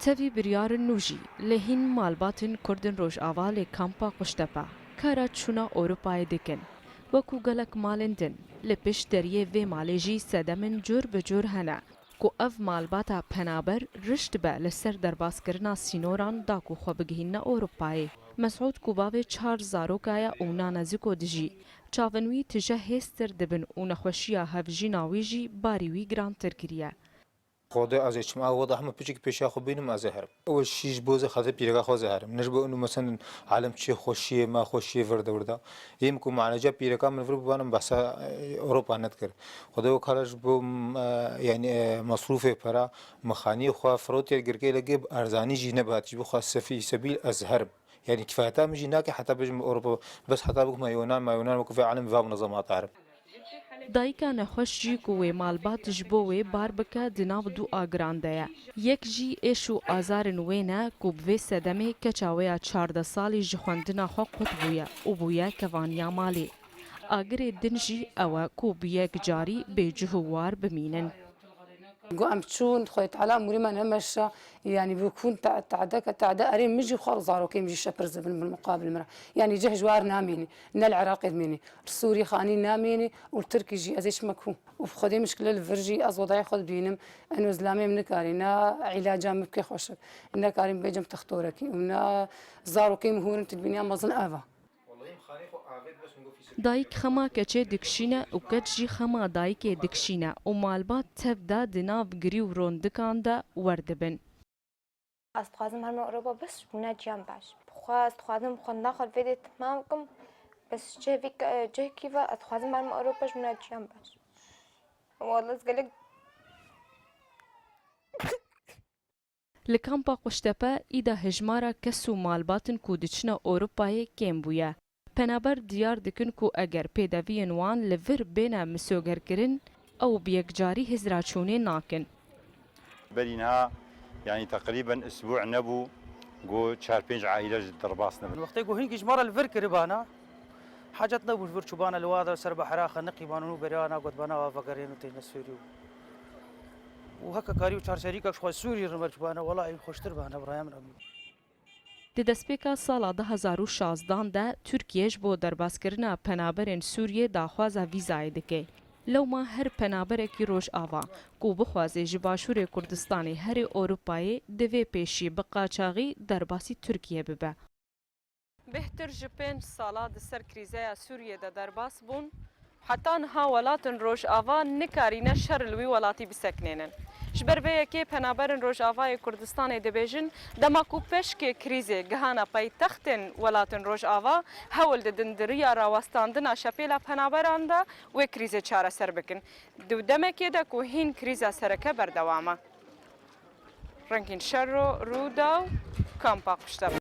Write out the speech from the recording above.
تەوی بریارن نوژی لە هین مالباتن کوردن ڕۆژئاوا لێ کامپا قوشتەپە کارە چوونە ئۆروپایە دکن وەکو گەلک مالن دن لە پشت دەریێ vê malê jî sedemên cur bi cur hene ku ev malbata penaber rişt be li ser derbaskirina sînoran da ku xwe bigihîne Ewropayê. Mesûd ku bavê 4 zarokaya û nanezîko dijî çavên wî tije hêztir dibin û nexweşiya hevjîna wî jî barî wî girantir kiriye. خدا از اجتماع واضح ما پیچ پیش خو بینم از هرم اول شیش بوز خاطر پیرگاه خو هرم نجبه انه مثلا عالم چی خوشیه ما خوشیه ورده ورده یم کو معالجه پیرگاه من ورب بانم بس اروپا نذكر خدا وكالج بو يعني مصروف برا مخاني خو فروت يرجع لجيب ارزاني جينه بهات بو خاص في سبيل ازهرم يعني كفايتها مجي هناك حتى بجم اوروبا بس حتى بك ما يونان وكفي عالم فا منظمات عرب دایکا نەخۆش جی ku wê malbat ji bo wê bar bike di nav du agiran de ye. Yek jî êş û azarên wê ne ku bi vê sedemê keça wê ya 14 salî ji xwendina xwe qut bûye û bûye kevaniya malê. Agirê din jî ew e ku bi yek carî bêcih û war bimînin. قام تشون خويت على مري ما نمشى يعني بيكون تعداء أريم مجي خالص زاروكي مجي شبرز بالمقابل مرة يعني جه جوار ناميني نا العراق ميني السوري خاني ناميني والتركي جي أزيش مكو وخدي مشكلة الفرجي أز وضعي خد بينم أنو زلامي من كاري نا علاجا مبكي خوشك إنا كاري بيجم تختوركي ونا زاروكي مهور تدبيني مزن أفا دایک xema keçê dikişîne û keç jî xema dayikê dikişîne û malbat tev da di nav girî û rondikan de werdibin. Ez dixwazim herme Ewropa bes bûne ciyan baş. Bixwaz dixwazim xwendina xwe vêdê timam bikim bes cihekî ve ez dixwazim herme Ewropa ji bûne ciyan baş. Wallah ez gelek Li kampa Quştepe îda hejmara kes û malbatin ku diçine Ewropayê kêm bûye. Penaber diyar dikin ku eger pêdeviyên wan li vir bêne misyogerkirin ew bi yekcarî hizraçûnê nakin. برينها يعني تقريبا اسبوع نبو جو 4-5 عائله درباس نبو وقت يقول هنيك جمره الفر كربانا حاجات نبو الفر شبانا الواذا سرب حراخه نقي بانو بريانا قد بنا وفقرين تين سوري وهكا كاريو چار شريكك خو سوري رمل شبانا والله خوشتر بانا برايم Di destpêka sala 2016 de Tirkiye ji bo derbaskirina penaberên Sûriyê daxwaza vîzayê dike. Lewma her penaberekî rojava ku bixwaze ji Başûrê Kurdistanê herê Ewropayê divê pêşî bi qaçaxî derbasî Tirkiye bibe. Bêhtir ji 5 sala di ser krîzeya Sûriyê de derbas bûn, heta niha welatên rojava nikarîne şer li wî welatî biseknênin. Ji ber vê yekê penaberên Rojavayê Kurdistanê dibêjin dema ku peşkê krîzê gihana paytextên welatên Rojava hewl didin di riya rawestandina şepêla penaberan de wê krîzê çareser bikin. Di demekê de ku hîn krîza sereke berdewam e. Rengîn şer û rûda û kampa Quştepe.